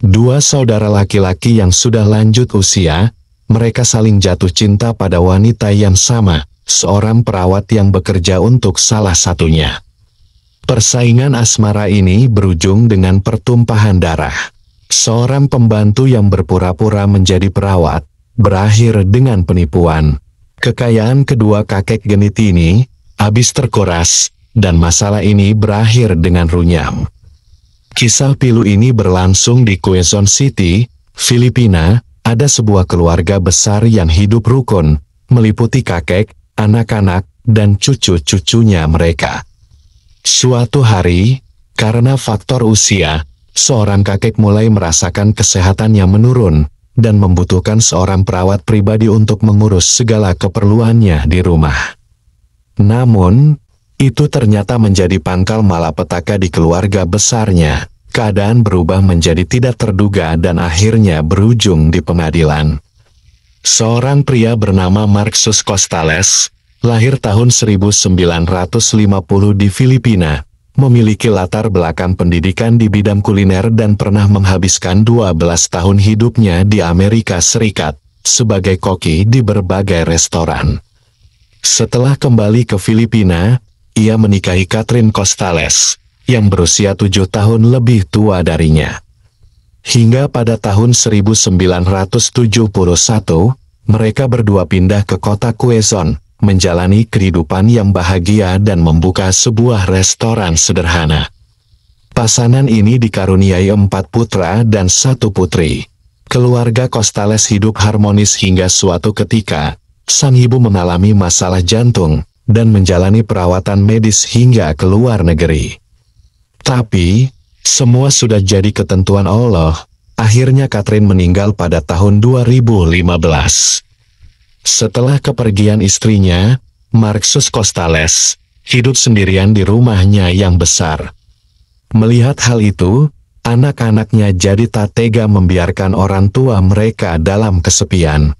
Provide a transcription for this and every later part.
Dua saudara laki-laki yang sudah lanjut usia, mereka saling jatuh cinta pada wanita yang sama, seorang perawat yang bekerja untuk salah satunya. Persaingan asmara ini berujung dengan pertumpahan darah. Seorang pembantu yang berpura-pura menjadi perawat, berakhir dengan penipuan. Kekayaan kedua kakek genit ini habis terkuras, dan masalah ini berakhir dengan runyam. Kisah pilu ini berlangsung di Quezon City, Filipina. Ada sebuah keluarga besar yang hidup rukun, meliputi kakek, anak-anak, dan cucu-cucunya mereka. Suatu hari, karena faktor usia, seorang kakek mulai merasakan kesehatannya menurun, dan membutuhkan seorang perawat pribadi untuk mengurus segala keperluannya di rumah. Namun, itu ternyata menjadi pangkal malapetaka di keluarga besarnya. Keadaan berubah menjadi tidak terduga dan akhirnya berujung di pengadilan. Seorang pria bernama Marcus Costales, lahir tahun 1950 di Filipina, memiliki latar belakang pendidikan di bidang kuliner dan pernah menghabiskan 12 tahun hidupnya di Amerika Serikat, sebagai koki di berbagai restoran. Setelah kembali ke Filipina, ia menikahi Catherine Costales, yang berusia 7 tahun lebih tua darinya. Hingga pada tahun 1971, mereka berdua pindah ke kota Quezon, menjalani kehidupan yang bahagia dan membuka sebuah restoran sederhana. Pasangan ini dikaruniai 4 putra dan 1 putri. Keluarga Costales hidup harmonis hingga suatu ketika, sang ibu mengalami masalah jantung, dan menjalani perawatan medis hingga ke luar negeri. Tapi, semua sudah jadi ketentuan Allah. Akhirnya Catherine meninggal pada tahun 2015. Setelah kepergian istrinya, Marcus Costales hidup sendirian di rumahnya yang besar. Melihat hal itu, anak-anaknya jadi tak tega membiarkan orang tua mereka dalam kesepian.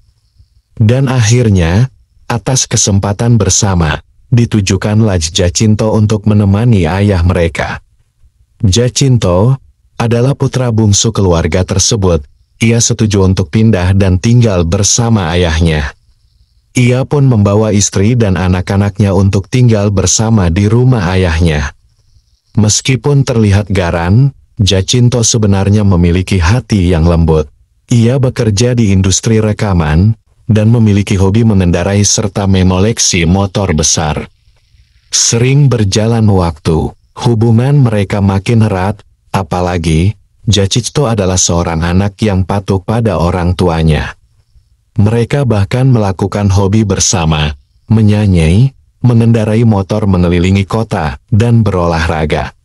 Dan akhirnya, atas kesempatan bersama, ditujukanlah Jacinto untuk menemani ayah mereka. Jacinto adalah putra bungsu keluarga tersebut. Ia setuju untuk pindah dan tinggal bersama ayahnya. Ia pun membawa istri dan anak-anaknya untuk tinggal bersama di rumah ayahnya. Meskipun terlihat garang, Jacinto sebenarnya memiliki hati yang lembut. Ia bekerja di industri rekaman, dan memiliki hobi mengendarai serta mengoleksi motor besar. Sering berjalan waktu, hubungan mereka makin erat, apalagi, Jacinto adalah seorang anak yang patuh pada orang tuanya. Mereka bahkan melakukan hobi bersama, menyanyi, mengendarai motor mengelilingi kota, dan berolahraga.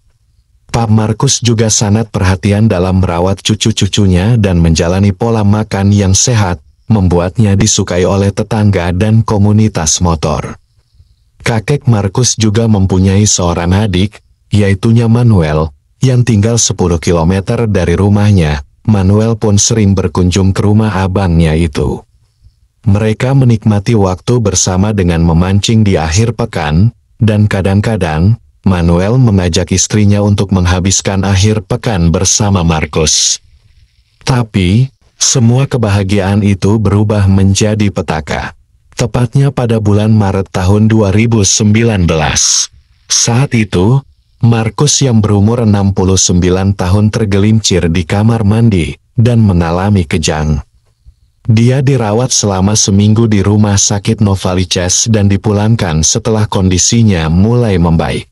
Pak Marcus juga sangat perhatian dalam merawat cucu-cucunya dan menjalani pola makan yang sehat, membuatnya disukai oleh tetangga dan komunitas motor. Kakek Marcus juga mempunyai seorang adik, yaitunya Manuel, yang tinggal 10 km dari rumahnya. Manuel pun sering berkunjung ke rumah abangnya itu. Mereka menikmati waktu bersama dengan memancing di akhir pekan, dan kadang-kadang, Manuel mengajak istrinya untuk menghabiskan akhir pekan bersama Marcus. Tapi, semua kebahagiaan itu berubah menjadi petaka. Tepatnya pada bulan Maret tahun 2019. Saat itu, Marcus yang berumur 69 tahun tergelincir di kamar mandi, dan mengalami kejang. Dia dirawat selama seminggu di rumah sakit Novaliches dan dipulangkan setelah kondisinya mulai membaik.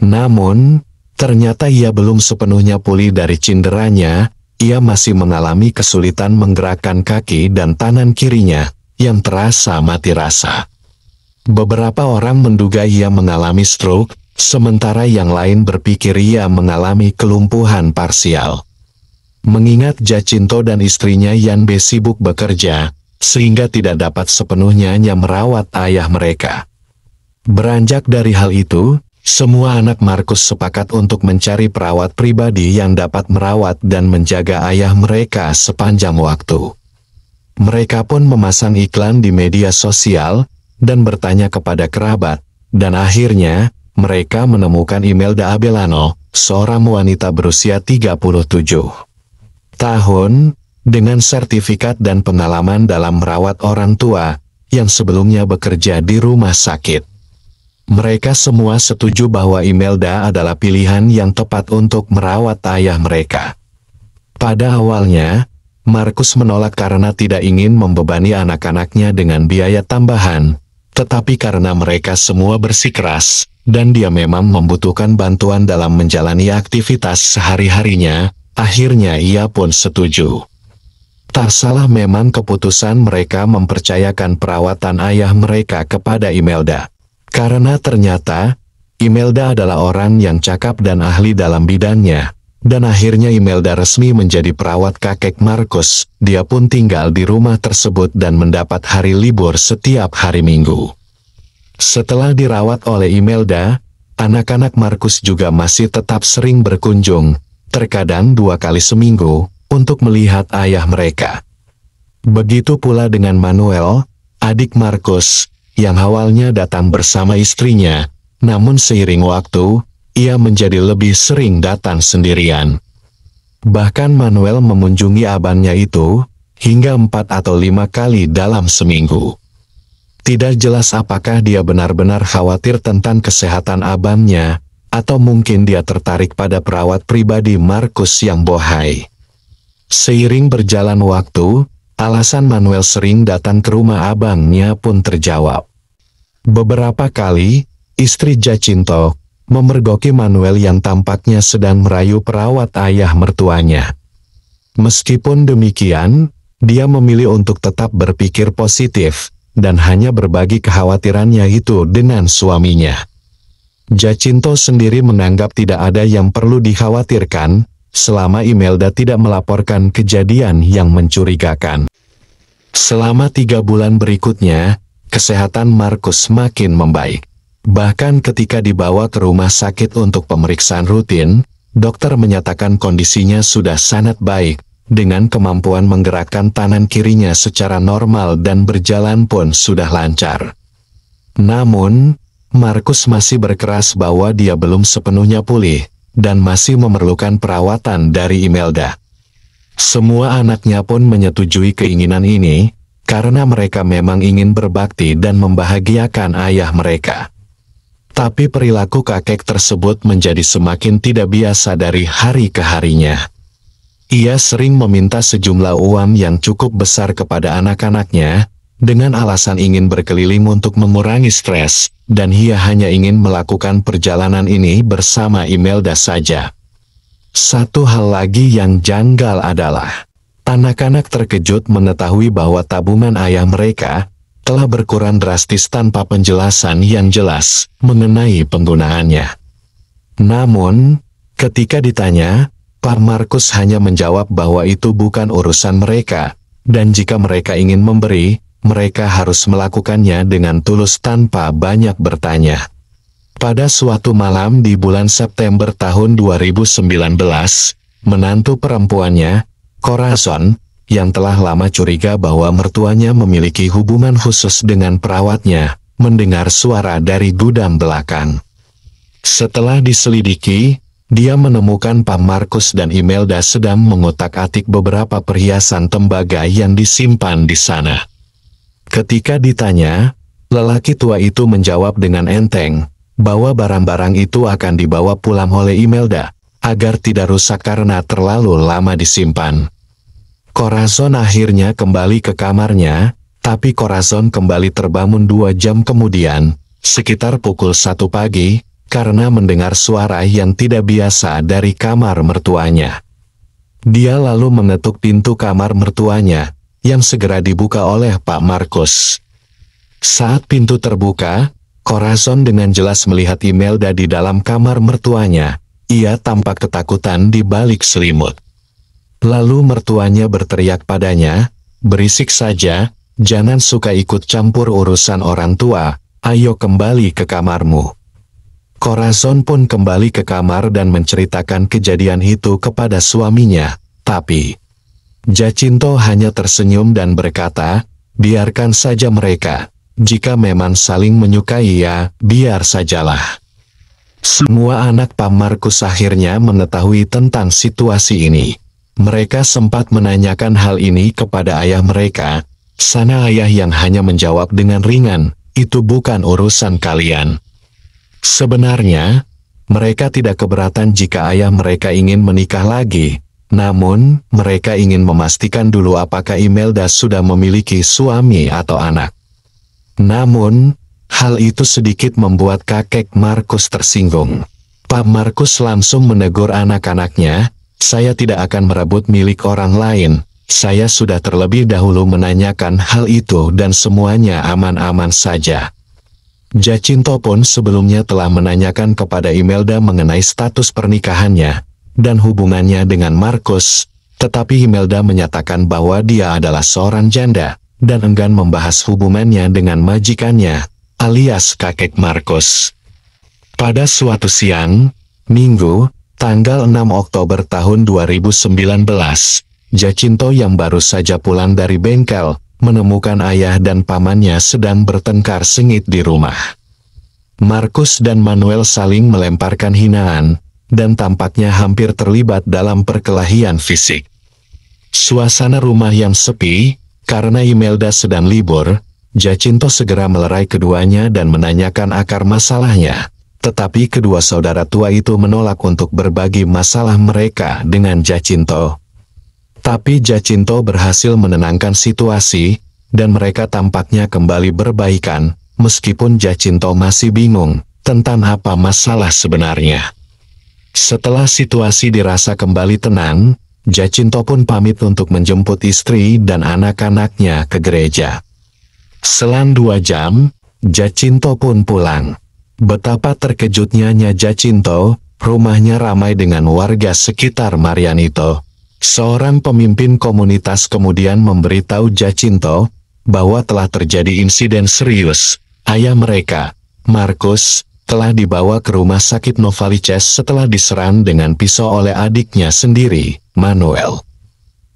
Namun, ternyata ia belum sepenuhnya pulih dari cinderanya. Ia masih mengalami kesulitan menggerakkan kaki dan tangan kirinya, yang terasa mati rasa. Beberapa orang menduga ia mengalami stroke, sementara yang lain berpikir ia mengalami kelumpuhan parsial. Mengingat Jacinto dan istrinya Yanbe sibuk bekerja, sehingga tidak dapat sepenuhnya merawat ayah mereka. Beranjak dari hal itu, semua anak Marcus sepakat untuk mencari perawat pribadi yang dapat merawat dan menjaga ayah mereka sepanjang waktu. Mereka pun memasang iklan di media sosial, dan bertanya kepada kerabat, dan akhirnya, mereka menemukan Imelda Abellano, seorang wanita berusia 37 tahun, dengan sertifikat dan pengalaman dalam merawat orang tua, yang sebelumnya bekerja di rumah sakit. Mereka semua setuju bahwa Imelda adalah pilihan yang tepat untuk merawat ayah mereka. Pada awalnya, Markus menolak karena tidak ingin membebani anak-anaknya dengan biaya tambahan, tetapi karena mereka semua bersikeras, dan dia memang membutuhkan bantuan dalam menjalani aktivitas sehari-harinya, akhirnya ia pun setuju. Tak salah memang keputusan mereka mempercayakan perawatan ayah mereka kepada Imelda. Karena ternyata, Imelda adalah orang yang cakap dan ahli dalam bidangnya, dan akhirnya Imelda resmi menjadi perawat kakek Markus. Dia pun tinggal di rumah tersebut dan mendapat hari libur setiap hari Minggu. Setelah dirawat oleh Imelda, anak-anak Markus juga masih tetap sering berkunjung, terkadang 2 kali seminggu, untuk melihat ayah mereka. Begitu pula dengan Manuel, adik Markus, yang awalnya datang bersama istrinya, namun seiring waktu, ia menjadi lebih sering datang sendirian. Bahkan Manuel mengunjungi abangnya itu, hingga 4 atau 5 kali dalam seminggu. Tidak jelas apakah dia benar-benar khawatir tentang kesehatan abangnya, atau mungkin dia tertarik pada perawat pribadi Markus yang bohai. Seiring berjalan waktu, alasan Manuel sering datang ke rumah abangnya pun terjawab. Beberapa kali, istri Jacinto memergoki Manuel yang tampaknya sedang merayu perawat ayah mertuanya. Meskipun demikian, dia memilih untuk tetap berpikir positif, dan hanya berbagi kekhawatirannya itu dengan suaminya. Jacinto sendiri menganggap tidak ada yang perlu dikhawatirkan, selama Imelda tidak melaporkan kejadian yang mencurigakan. Selama 3 bulan berikutnya, kesehatan Markus makin membaik. Bahkan ketika dibawa ke rumah sakit untuk pemeriksaan rutin, dokter menyatakan kondisinya sudah sangat baik, dengan kemampuan menggerakkan tangan kirinya secara normal dan berjalan pun sudah lancar. Namun, Markus masih berkeras bahwa dia belum sepenuhnya pulih, dan masih memerlukan perawatan dari Imelda. Semua anaknya pun menyetujui keinginan ini, karena mereka memang ingin berbakti dan membahagiakan ayah mereka. Tapi perilaku kakek tersebut menjadi semakin tidak biasa dari hari ke harinya. Ia sering meminta sejumlah uang yang cukup besar kepada anak-anaknya, dengan alasan ingin berkeliling untuk mengurangi stres, dan ia hanya ingin melakukan perjalanan ini bersama Imelda saja. Satu hal lagi yang janggal adalah, anak-anak terkejut mengetahui bahwa tabungan ayah mereka telah berkurang drastis tanpa penjelasan yang jelas mengenai penggunaannya. Namun, ketika ditanya, Pak Markus hanya menjawab bahwa itu bukan urusan mereka, dan jika mereka ingin memberi, mereka harus melakukannya dengan tulus tanpa banyak bertanya. Pada suatu malam di bulan September tahun 2019, menantu perempuannya, Corazon, yang telah lama curiga bahwa mertuanya memiliki hubungan khusus dengan perawatnya, mendengar suara dari gudang belakang. Setelah diselidiki, dia menemukan Pak Markus dan Imelda sedang mengotak-atik beberapa perhiasan tembaga yang disimpan di sana. Ketika ditanya, lelaki tua itu menjawab dengan enteng, bahwa barang-barang itu akan dibawa pulang oleh Imelda, agar tidak rusak karena terlalu lama disimpan. Corazon akhirnya kembali ke kamarnya, tapi Corazon kembali terbangun 2 jam kemudian, sekitar pukul 1 pagi, karena mendengar suara yang tidak biasa dari kamar mertuanya. Dia lalu mengetuk pintu kamar mertuanya, yang segera dibuka oleh Pak Markus. Saat pintu terbuka, Corazon dengan jelas melihat Imelda di dalam kamar mertuanya. Ia tampak ketakutan di balik selimut. Lalu mertuanya berteriak padanya, "Berisik saja, jangan suka ikut campur urusan orang tua, ayo kembali ke kamarmu." Corazon pun kembali ke kamar dan menceritakan kejadian itu kepada suaminya, tapi Jacinto hanya tersenyum dan berkata, "Biarkan saja mereka, jika memang saling menyukai ya, biar sajalah." Semua anak Pak Markus akhirnya mengetahui tentang situasi ini. Mereka sempat menanyakan hal ini kepada ayah mereka. Sana ayah yang hanya menjawab dengan ringan, "Itu bukan urusan kalian." Sebenarnya, mereka tidak keberatan jika ayah mereka ingin menikah lagi. Namun, mereka ingin memastikan dulu apakah Imelda sudah memiliki suami atau anak. Namun, hal itu sedikit membuat kakek Markus tersinggung. Pak Markus langsung menegur anak-anaknya, "Saya tidak akan merebut milik orang lain. Saya sudah terlebih dahulu menanyakan hal itu dan semuanya aman-aman saja." Jacinto pun sebelumnya telah menanyakan kepada Imelda mengenai status pernikahannya dan hubungannya dengan Markus, tetapi Imelda menyatakan bahwa dia adalah seorang janda dan enggan membahas hubungannya dengan majikannya, alias kakek Markus. Pada suatu siang, Minggu, tanggal 6 Oktober tahun 2019, Jacinto yang baru saja pulang dari bengkel, menemukan ayah dan pamannya sedang bertengkar sengit di rumah. Markus dan Manuel saling melemparkan hinaan, dan tampaknya hampir terlibat dalam perkelahian fisik. Suasana rumah yang sepi, karena Imelda sedang libur, Jacinto segera melerai keduanya dan menanyakan akar masalahnya. Tetapi kedua saudara tua itu menolak untuk berbagi masalah mereka dengan Jacinto. Tapi Jacinto berhasil menenangkan situasi, dan mereka tampaknya kembali berbaikan, meskipun Jacinto masih bingung tentang apa masalah sebenarnya. Setelah situasi dirasa kembali tenang, Jacinto pun pamit untuk menjemput istri dan anak-anaknya ke gereja. Selang 2 jam, Jacinto pun pulang. Betapa terkejutnya Jacinto, rumahnya ramai dengan warga sekitar Marianito. Seorang pemimpin komunitas kemudian memberitahu Jacinto bahwa telah terjadi insiden serius. Ayah mereka, Markus, telah dibawa ke rumah sakit Novaliches setelah diserang dengan pisau oleh adiknya sendiri, Manuel.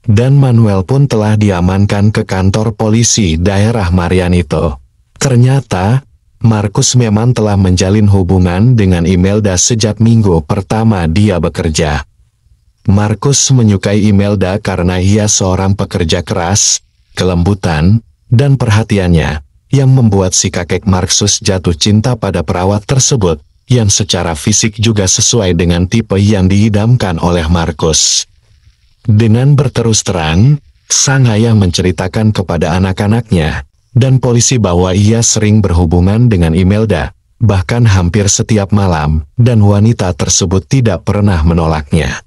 Dan Manuel pun telah diamankan ke kantor polisi daerah Marianito. Ternyata, Markus memang telah menjalin hubungan dengan Imelda sejak minggu pertama dia bekerja. Markus menyukai Imelda karena ia seorang pekerja keras, kelembutan, dan perhatiannya, yang membuat si kakek Markus jatuh cinta pada perawat tersebut, yang secara fisik juga sesuai dengan tipe yang diidamkan oleh Markus. Dengan berterus terang, sang ayah menceritakan kepada anak-anaknya dan polisi bahwa ia sering berhubungan dengan Imelda, bahkan hampir setiap malam, dan wanita tersebut tidak pernah menolaknya.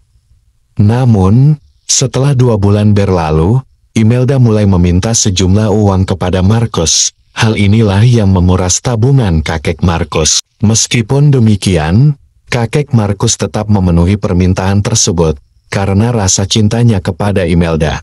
Namun, setelah 2 bulan berlalu, Imelda mulai meminta sejumlah uang kepada Markus. Hal inilah yang memuras tabungan kakek Markus. Meskipun demikian, kakek Markus tetap memenuhi permintaan tersebut, karena rasa cintanya kepada Imelda.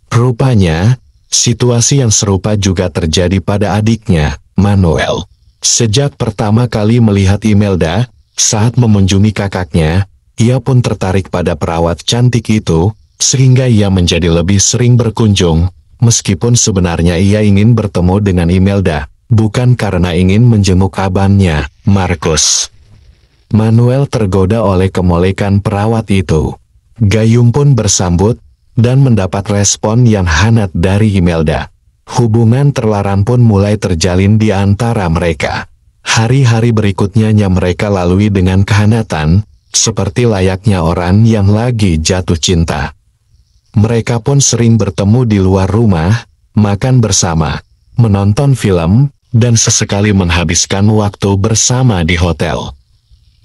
Rupanya, situasi yang serupa juga terjadi pada adiknya, Manuel. Sejak pertama kali melihat Imelda, saat mengunjungi kakaknya, ia pun tertarik pada perawat cantik itu, sehingga ia menjadi lebih sering berkunjung, meskipun sebenarnya ia ingin bertemu dengan Imelda, bukan karena ingin menjenguk abangnya, Markus. Manuel tergoda oleh kemolekan perawat itu. Gayung pun bersambut, dan mendapat respon yang hangat dari Imelda. Hubungan terlarang pun mulai terjalin di antara mereka. Hari-hari berikutnya mereka lalui dengan kehangatan, seperti layaknya orang yang lagi jatuh cinta. Mereka pun sering bertemu di luar rumah, makan bersama, menonton film, dan sesekali menghabiskan waktu bersama di hotel.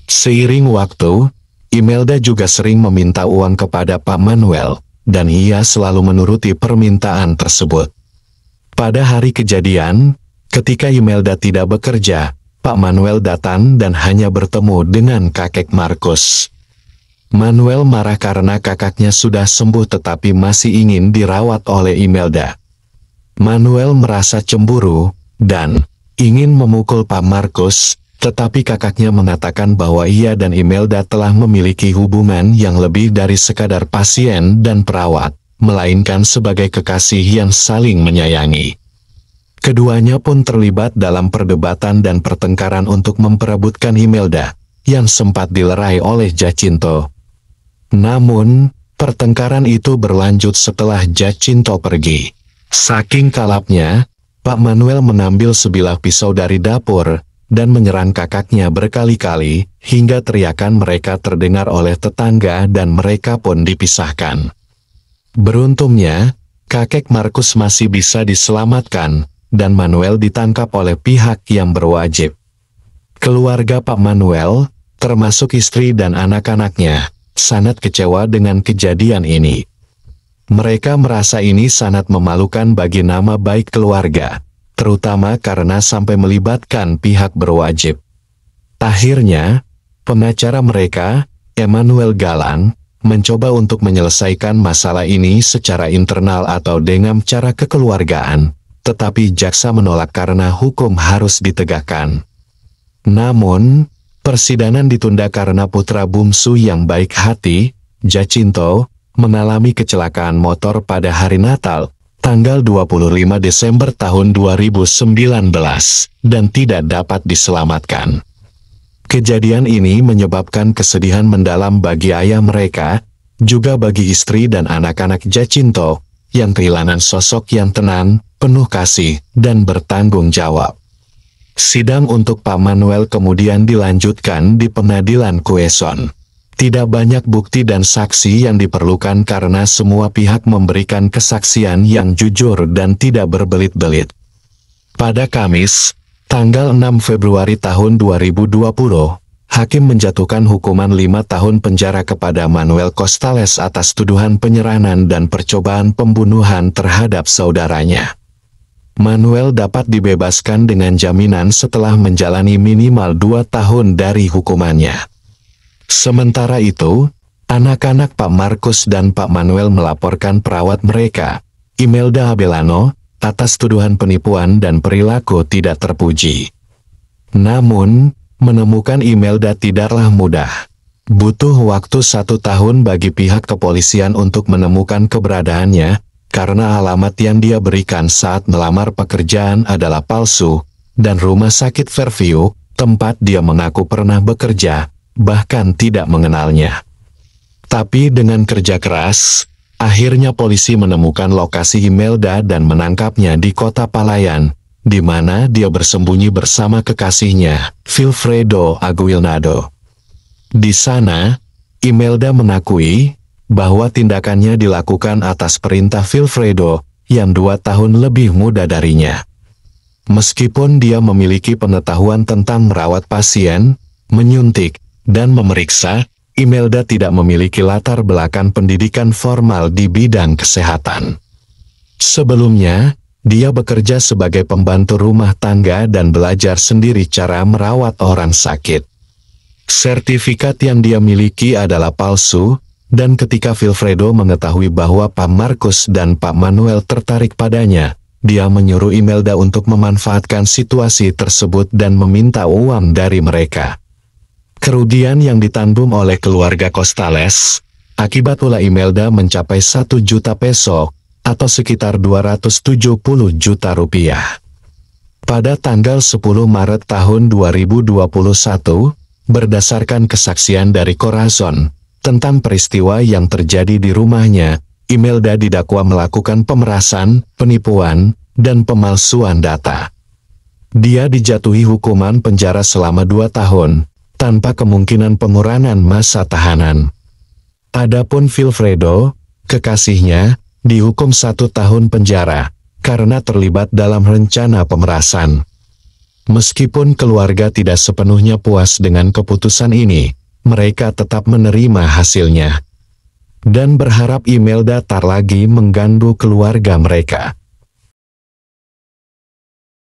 Seiring waktu, Imelda juga sering meminta uang kepada Pak Manuel, dan ia selalu menuruti permintaan tersebut. Pada hari kejadian, ketika Imelda tidak bekerja, Pak Manuel datang dan hanya bertemu dengan kakek Markus. Manuel marah karena kakaknya sudah sembuh tetapi masih ingin dirawat oleh Imelda. Manuel merasa cemburu, dan ingin memukul Pak Markus, tetapi kakaknya mengatakan bahwa ia dan Imelda telah memiliki hubungan yang lebih dari sekadar pasien dan perawat, melainkan sebagai kekasih yang saling menyayangi. Keduanya pun terlibat dalam perdebatan dan pertengkaran untuk memperebutkan Imelda, yang sempat dilerai oleh Jacinto. Namun, Pertengkaran itu berlanjut setelah Jacinto pergi. Saking kalapnya, Pak Manuel mengambil sebilah pisau dari dapur dan menyerang kakaknya berkali-kali, hingga teriakan mereka terdengar oleh tetangga dan mereka pun dipisahkan. Beruntungnya, kakek Markus masih bisa diselamatkan, dan Manuel ditangkap oleh pihak yang berwajib. Keluarga Pak Manuel, termasuk istri dan anak-anaknya, sangat kecewa dengan kejadian ini. Mereka merasa ini sangat memalukan bagi nama baik keluarga, terutama karena sampai melibatkan pihak berwajib. Akhirnya, pengacara mereka, Emmanuel Galang, mencoba untuk menyelesaikan masalah ini secara internal atau dengan cara kekeluargaan, tetapi jaksa menolak karena hukum harus ditegakkan. Namun, persidangan ditunda karena putra bungsu yang baik hati, Jacinto, mengalami kecelakaan motor pada hari Natal, tanggal 25 Desember tahun 2019, dan tidak dapat diselamatkan. Kejadian ini menyebabkan kesedihan mendalam bagi ayah mereka, juga bagi istri dan anak-anak Jacinto, yang kehilangan sosok yang tenang, penuh kasih, dan bertanggung jawab. Sidang untuk Pak Manuel kemudian dilanjutkan di Pengadilan Quezon. Tidak banyak bukti dan saksi yang diperlukan karena semua pihak memberikan kesaksian yang jujur dan tidak berbelit-belit. Pada Kamis, tanggal 6 Februari tahun 2020, hakim menjatuhkan hukuman 5 tahun penjara kepada Manuel Costales atas tuduhan penyerangan dan percobaan pembunuhan terhadap saudaranya. Manuel dapat dibebaskan dengan jaminan setelah menjalani minimal 2 tahun dari hukumannya. Sementara itu, anak-anak Pak Markus dan Pak Manuel melaporkan perawat mereka, Imelda Abelano, atas tuduhan penipuan dan perilaku tidak terpuji. Namun, menemukan Imelda tidaklah mudah. Butuh waktu 1 tahun bagi pihak kepolisian untuk menemukan keberadaannya, karena alamat yang dia berikan saat melamar pekerjaan adalah palsu, dan rumah sakit Fairview, tempat dia mengaku pernah bekerja, bahkan tidak mengenalnya. Tapi dengan kerja keras, akhirnya polisi menemukan lokasi Imelda dan menangkapnya di kota Palayan, di mana dia bersembunyi bersama kekasihnya, Vilfredo Aguinaldo. Di sana, Imelda mengakui bahwa tindakannya dilakukan atas perintah Vilfredo, yang 2 tahun lebih muda darinya. Meskipun dia memiliki pengetahuan tentang merawat pasien, menyuntik, dan memeriksa, Imelda tidak memiliki latar belakang pendidikan formal di bidang kesehatan. Sebelumnya, dia bekerja sebagai pembantu rumah tangga dan belajar sendiri cara merawat orang sakit. Sertifikat yang dia miliki adalah palsu, dan ketika Vilfredo mengetahui bahwa Pak Markus dan Pak Manuel tertarik padanya, dia menyuruh Imelda untuk memanfaatkan situasi tersebut dan meminta uang dari mereka. Kerugian yang ditanggung oleh keluarga Costales, akibat ulah Imelda mencapai 1 juta peso, atau sekitar 270 juta rupiah. Pada tanggal 10 Maret tahun 2021, berdasarkan kesaksian dari Corazon, tentang peristiwa yang terjadi di rumahnya, Imelda didakwa melakukan pemerasan, penipuan, dan pemalsuan data. Dia dijatuhi hukuman penjara selama 2 tahun, tanpa kemungkinan pengurangan masa tahanan. Adapun Vilfredo, kekasihnya, dihukum 1 tahun penjara, karena terlibat dalam rencana pemerasan. Meskipun keluarga tidak sepenuhnya puas dengan keputusan ini, mereka tetap menerima hasilnya, dan berharap Imelda tak lagi mengganggu keluarga mereka.